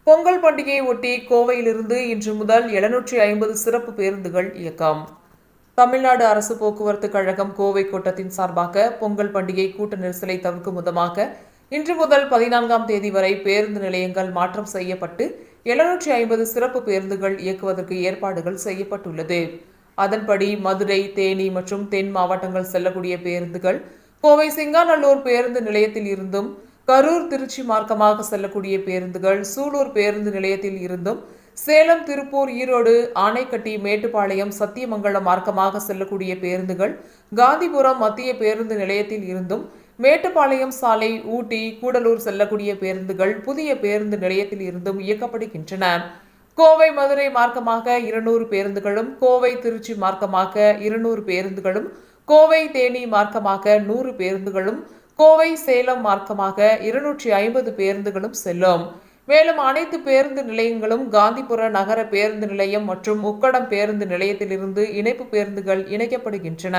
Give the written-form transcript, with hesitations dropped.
பொங்கல் பண்டிகையை ஒட்டி கோவையிலிருந்து இன்று முதல் 750 சிறப்பு பேருந்துகள் இயக்கம். தமிழ்நாடு அரசு போக்குவரத்து கழகம் கோவை கோட்டத்தின் சார்பாக பொங்கல் பண்டிகை கூட்ட நெரிசலை தவிர்க்கும் விதமாக இன்று முதல் 14ஆம் தேதி வரை பேருந்து நிலையங்கள் மாற்றம் செய்யப்பட்டு 750 சிறப்பு பேருந்துகள் இயக்குவதற்கு ஏற்பாடுகள் செய்யப்பட்டுள்ளது. அதன்படி மதுரை, தேனி மற்றும் தென் மாவட்டங்கள் செல்லக்கூடிய பேருந்துகள் கோவை சிங்காநல்லூர் பேருந்து நிலையத்தில் இருந்தும், கரூர், திருச்சி மார்க்கமாக செல்லக்கூடிய பேருந்துகள் சூலூர் பேருந்து நிலையத்தில் இருந்தும், சேலம், திருப்பூர், ஈரோடு, ஆனைக்கட்டி, மேட்டுப்பாளையம், சத்தியமங்கலம் மார்க்கமாக செல்லக்கூடிய பேருந்துகள் காந்திபுரம் மத்திய பேருந்து நிலையத்தில் இருந்தும், மேட்டுப்பாளையம் சாலை, ஊட்டி, கூடலூர் செல்லக்கூடிய பேருந்துகள் புதிய பேருந்து நிலையத்தில் இருந்தும் இயக்கப்படுகின்றன. கோவை, மதுரை மார்க்கமாக 200 பேருந்துகளும், கோவை, திருச்சி மார்க்கமாக 200 பேருந்துகளும், கோவை, தேனி மார்க்கமாக 100 பேருந்துகளும், கோவை, சேலம் மார்க்கமாக 250 பேருந்துகளும் செல்லும். மேலும் அனைத்து பேருந்து நிலையங்களும் காந்திபுர நகர பேருந்து நிலையம் மற்றும் உக்கடம் பேருந்து நிலையத்திலிருந்து இணைப்பு பேருந்துகள் இணைக்கப்படுகின்றன.